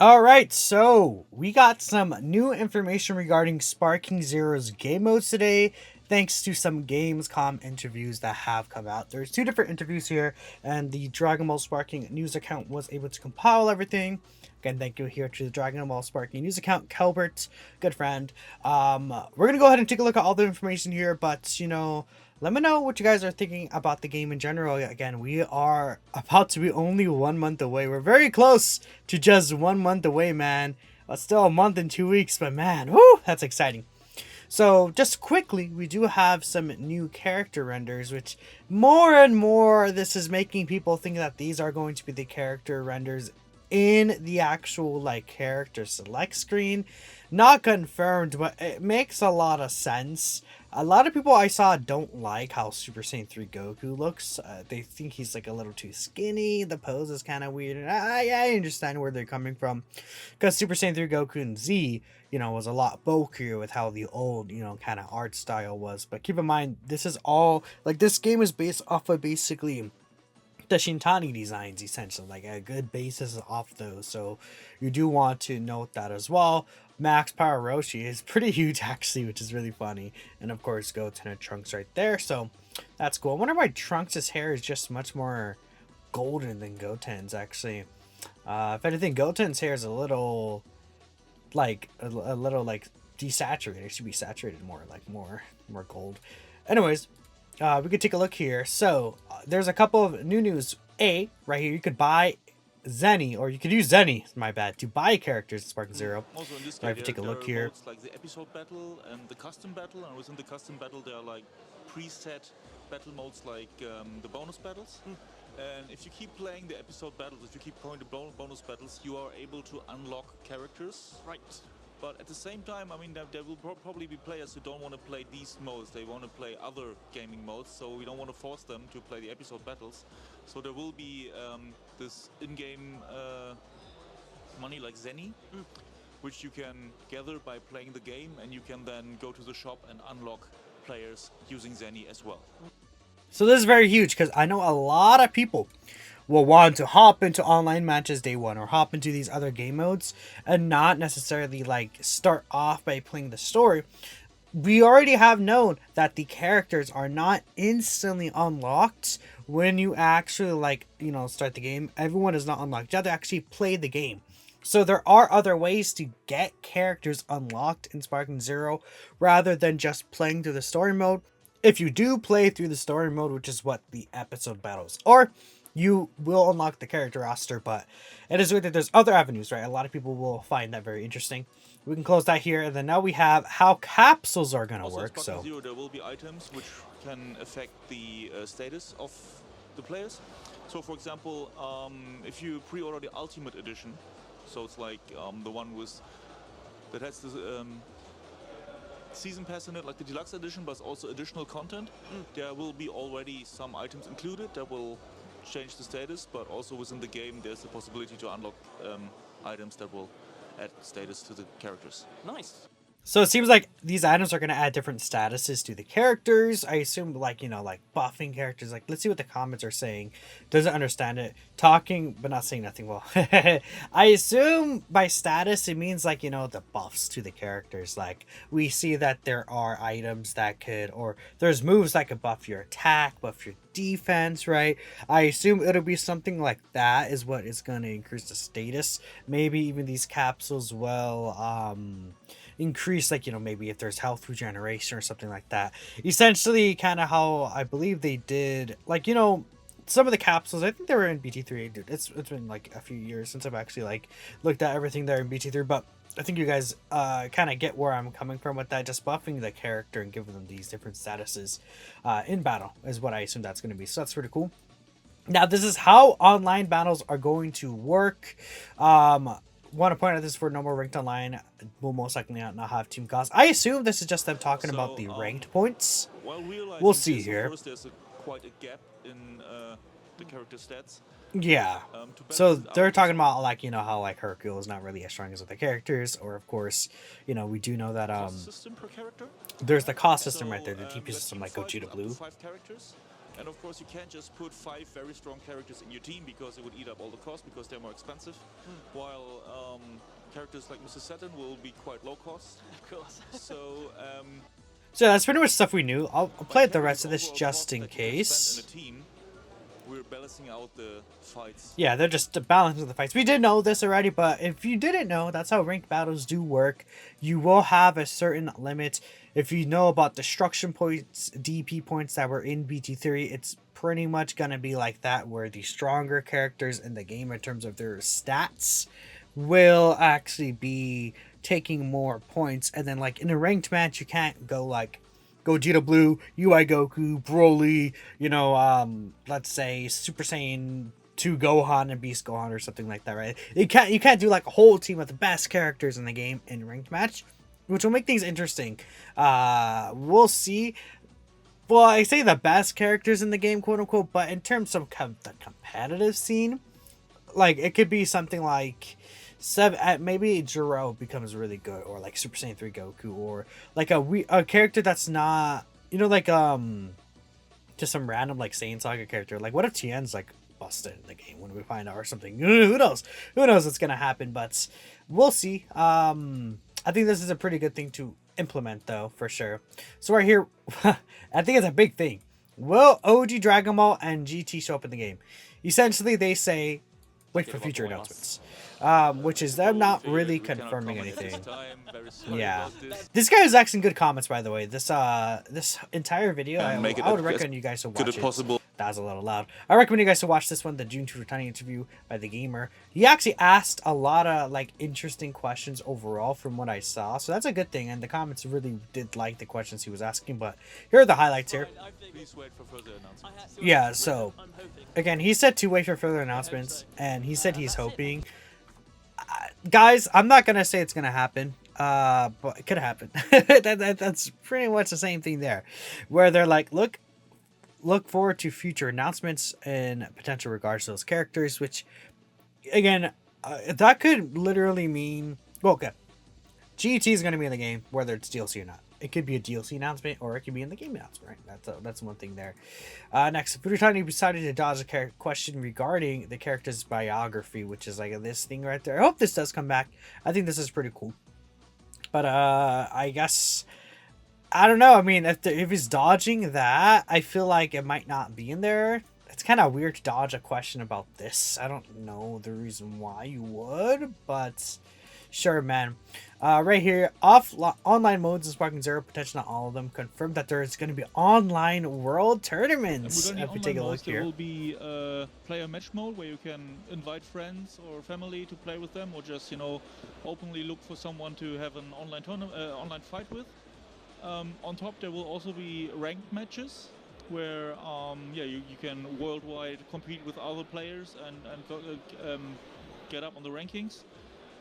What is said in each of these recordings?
All right, so we got some new information regarding Sparking Zero's game modes today, thanks to some Gamescom interviews that have come out. There's two different interviews here, and the Dragon Ball Sparking news account was able to compile everything. Again, thank you here to the Dragon Ball Sparking news account, Kelbert, good friend. We're gonna go ahead and take a look at all the information here, but let me know what you guys are thinking about the game in general. Again, we are about to be only 1 month away. We're very close to just 1 month away, man. Still a month and 2 weeks, but man, whoo, that's exciting. So just quickly, we do have some new character renders, which more and more this is making people think that these are going to be the character renders in the actual like character select screen. Not confirmed, but it makes a lot of sense. A lot of people I saw don't like how Super Saiyan 3 Goku looks. They think he's like a little too skinny. The pose is kind of weird. And I understand where they're coming from. Because Super Saiyan 3 Goku and Z, was a lot bulkier with how the old, kind of art style was. But keep in mind, this is all, like, this game is based off of basically the Shintani designs, essentially, like a good basis off those. So you do want to note that as well. Max Power Roshi is pretty huge actually, which is really funny. And of course, Goten and Trunks right there. So that's cool. I wonder why Trunks' hair is just much more golden than Goten's actually. If anything, Goten's hair is a little like a little like desaturated. It should be saturated more, like more gold. Anyways, we could take a look here. So there's a couple of new news. Right here, you could buy Zenny, or you could use Zenny, my bad, to buy characters in Spark Zero. Also in this Right, case, if you take a look there are here. modes like the episode battle and the custom battle, and within the custom battle there are like preset battle modes like the bonus battles. And if you keep playing the episode battles, if you keep going to bonus battles, you are able to unlock characters. Right. But at the same time, I mean, there will probably be players who don't want to play these modes. They want to play other gaming modes, so we don't want to force them to play the episode battles. So there will be this in-game money like Zenny, which you can gather by playing the game, and you can then go to the shop and unlock players using Zenny as well. So this is very huge because I know a lot of people will want to hop into online matches day one or hop into these other game modes and not necessarily like start off by playing the story. We already have known that the characters are not instantly unlocked when you actually start the game. Everyone is not unlocked. You have to actually play the game. So there are other ways to get characters unlocked in Sparking Zero rather than just playing through the story mode. If you do play through the story mode, which is what the episode battles are, you will unlock the character roster, but it is good that there's other avenues, right? A lot of people will find that very interesting. We can close that here, and then now we have how capsules are going to work. In So Zero, there will be items which can affect the status of the players. So for example, if you pre-order the Ultimate Edition, so it's like the one that has this season pass in it, like the deluxe edition, but also additional content. There will be already some items included that will change the status, but also within the game there's the possibility to unlock items that will add status to the characters. Nice. So it seems like these items are going to add different statuses to the characters. I assume like buffing characters. Like, let's see what the comments are saying. Doesn't understand it. Talking, but not saying nothing. Well, I assume by status, it means like, the buffs to the characters. Like, we see that there are items that could, or there's moves that could buff your attack, buff your defense, right? I assume it'll be something like that is what is going to increase the status. Maybe even these capsules will, increase, like, maybe if there's health regeneration or something like that. Essentially kind of how I believe they did, like, some of the capsules. I think they were in BT3. Dude, it's been like a few years since I've actually like looked at everything there in BT3, but I think you guys kind of get where I'm coming from with that. Just buffing the character and giving them these different statuses in battle is what I assume that's going to be. So that's pretty cool. Now this is how online battles are going to work. Want to point out this for no more ranked online will most likely not have team costs. I assume this is just them talking about the ranked points. We'll see here. There's quite a gap in the character stats. Yeah. So they're talking about like how like Hercule is not really as strong as other characters, or of course we do know that system per character. there's the cost system right there, the TP system like Gogeta Blue. 5 characters. And of course you can't just put 5 very strong characters in your team because it would eat up all the cost because they're more expensive. While characters like Mr. Saturn will be quite low cost. Of course. So that's pretty much stuff we knew. I'll play the rest of this Overall just cost in that you can spend case. in a team, we're balancing out the fights. Yeah, they're just balancing the fights. We did know this already, but if you didn't know, that's how ranked battles do work. You will have a certain limit. If you know about destruction points, DP points that were in BT3, it's pretty much going to be like that, where the stronger characters in the game in terms of their stats will actually be taking more points. And then like in a ranked match, you can't go like Gogeta Blue, UI Goku, Broly, you know, let's say Super Saiyan 2 Gohan and Beast Gohan or something like that, right? You can't do like a whole team of the best characters in the game in ranked match, which will make things interesting. We'll see. Well, I say the best characters in the game, quote unquote, but in terms of the competitive scene, like it could be something like maybe Jiro becomes really good, or like Super Saiyan 3 Goku, or like a character that's not, you know, like just some random like Saiyan Saga character. Like what if Tien's like busted in the game when we find out or something? Who knows what's gonna happen, but we'll see. I think this is a pretty good thing to implement though, for sure. So right here, I think it's a big thing. Will OG Dragon Ball and GT show up in the game? Essentially they say wait for future announcements, which is them not really confirming anything. Yeah, this guy is asking good comments, by the way. This entire video, I would recommend you guys to watch it. That was a little loud. I recommend you guys to watch this one, the June 2 Tiny interview by the gamer. He actually asked a lot of like interesting questions overall from what I saw, so that's a good thing. And the comments really did like the questions he was asking. But here are the highlights here. Please wait for further announcements. Yeah, so again, he said to wait for further announcements, and he said he's hoping. Guys, I'm not gonna say it's gonna happen, but it could happen. That's pretty much the same thing there, where they're like, look forward to future announcements in potential regards to those characters, which again, that could literally mean, well, okay, GT is going to be in the game whether it's DLC or not. It could be a DLC announcement, or it could be in the game announcement, right? That's one thing there. Next, Furutani decided to dodge a question regarding the character's biography, which is like this thing right there. I hope this does come back. I think this is pretty cool. But I guess, I don't know. I mean, if he's dodging that, I feel like it might not be in there. It's kind of weird to dodge a question about this. I don't know the reason why you would, but sure, man. Right here, online modes in Sparking Zero, potentially not all of them. Confirmed that there is going to be online world tournaments. If we take a look here, there will be a player match mode where you can invite friends or family to play with them, or just, you know, openly look for someone to have an online online fight with. On top, there will also be ranked matches where yeah, you can worldwide compete with other players and get up on the rankings.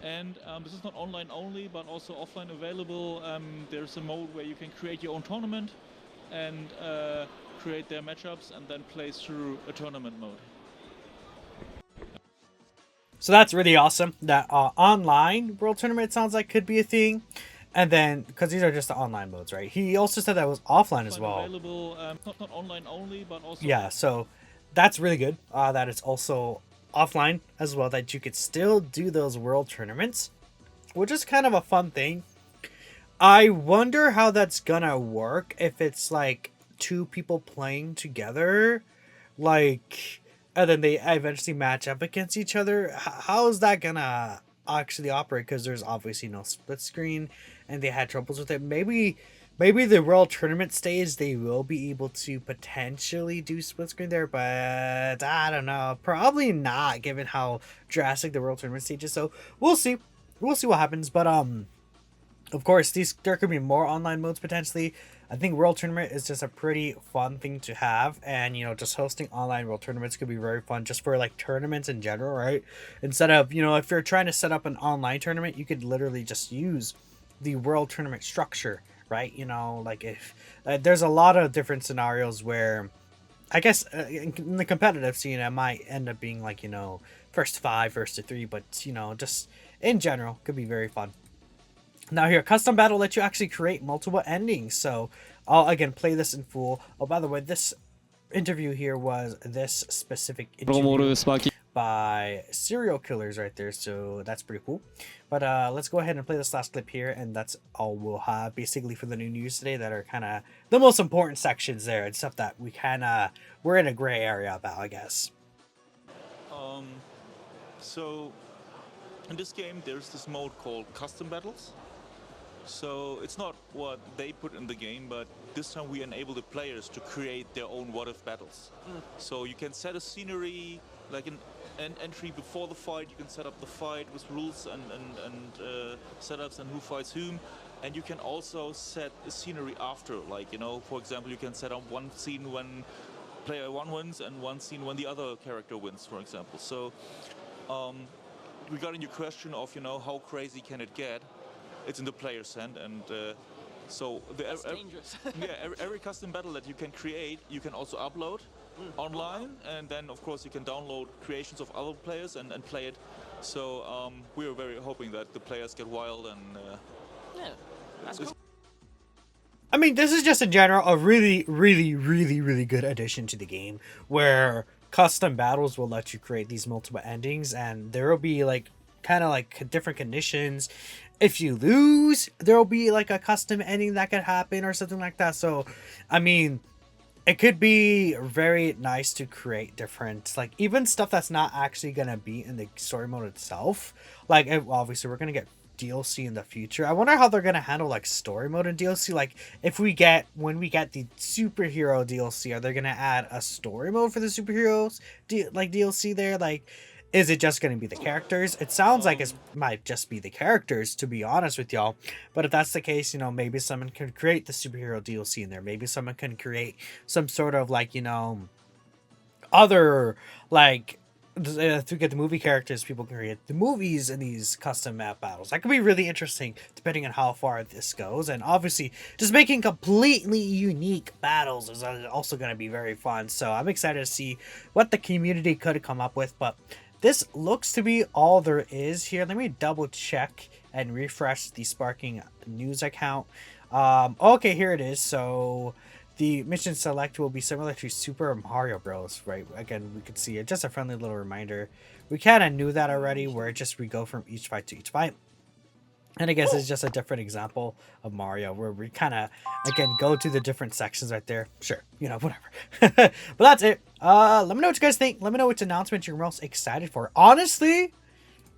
And this is not online only, but also offline available. There's a mode where you can create your own tournament and create their matchups and then play through a tournament mode. So that's really awesome. That online world tournament sounds like could be a thing. And then, because these are just the online modes, right? He also said that it was offline as well. Available, not online only, but also... Yeah, so that's really good. That it's also offline as well, that you could still do those world tournaments, which is kind of a fun thing. I wonder how that's gonna work if it's like two people playing together, like, and then they eventually match up against each other. How is that gonna actually operate? Because there's obviously no split screen, and they had troubles with it. Maybe the world tournament stage they will be able to potentially do split screen there, but I don't know. Probably not, given how drastic the world tournament stage is. So we'll see what happens. But of course, there could be more online modes potentially. I think world tournament is just a pretty fun thing to have, and you know, just hosting online world tournaments could be very fun just for like tournaments in general, right? Instead of, you know, if you're trying to set up an online tournament, you could literally just use the world tournament structure, right? You know, like if there's a lot of different scenarios where I guess in the competitive scene it might end up being like, you know, first to 5, first to 3, but you know, just in general could be very fun. Now here, custom battle lets you actually create multiple endings. So I'll again play this in full. Oh, by the way, this interview here was this specific interview by serial killers right there, so that's pretty cool. But let's go ahead and play this last clip here, and that's all we'll have basically for the new news today, that are kind of the most important sections there and stuff that we're in a gray area about, I guess. So in this game, there's this mode called custom battles. So it's not what they put in the game, but this time we enable the players to create their own what-if battles. So you can set a scenery, like an entry before the fight. You can set up the fight with rules and setups and who fights whom. And you can also set a scenery after, like, you know, for example, you can set up one scene when player 1 wins and one scene when the other character wins, for example. So regarding your question of, you know, how crazy can it get, it's in the player's hand, and so That's dangerous. yeah, every custom battle that you can create, you can also upload online, and then of course you can download creations of other players and play it. So we're very hoping that the players get wild and Yeah, that's cool. I mean, this is just in general a really, really, really, really good addition to the game, where custom battles will let you create these multiple endings, and there will be like kind of like different conditions. If you lose, there will be like a custom ending that could happen or something like that. So, I mean, it could be very nice to create different, like, even stuff that's not actually gonna be in the story mode itself. Like, obviously we're gonna get DLC in the future. I wonder how they're gonna handle like story mode and DLC. Like, when we get the superhero DLC, are they gonna add a story mode for the superheroes DLC there? Like, is it just gonna be the characters? It sounds like it might just be the characters, to be honest with y'all. But if that's the case, you know, maybe someone can create the superhero DLC in there. Maybe someone can create some sort of, like, you know, other, like, to get the movie characters, people can create the movies in these custom map battles. That could be really interesting depending on how far this goes. And obviously, just making completely unique battles is also going to be very fun. So I'm excited to see what the community could come up with. But this looks to be all there is here. Let me double check and refresh the Sparking news account. Okay, here it is. So the mission select will be similar to Super Mario Bros. Right? Again, we could see it. Just a friendly little reminder. We kind of knew that already, where we go from each fight to each fight. And I guess it's just a different example of Mario, where we kind of, again, go to the different sections right there. Sure, you know, whatever. But that's it. Let me know what you guys think. Let me know which announcement you're most excited for. Honestly,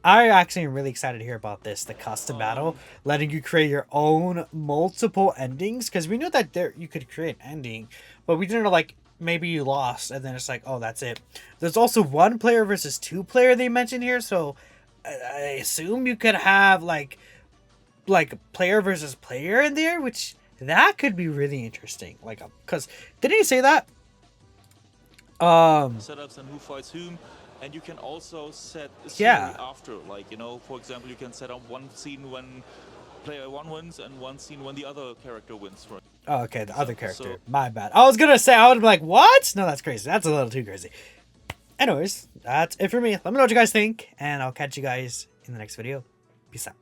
I actually am really excited to hear about this, the custom battle, letting you create your own multiple endings. Because we knew that you could create an ending, but we didn't know, like, maybe you lost, and then it's like, oh, that's it. There's also 1 player versus 2 player they mentioned here, so I assume you could have, like player versus player in there, which that could be really interesting. Like, because didn't he say that? setups and who fights whom. And you can also set a scenery after, like, you know, for example, you can set up one scene when player 1 wins and one scene when the other character wins. Oh, okay, the other character. My bad. I was gonna say, I would be like, what? No, that's crazy. That's a little too crazy. Anyways, that's it for me. Let me know what you guys think, and I'll catch you guys in the next video. Peace out.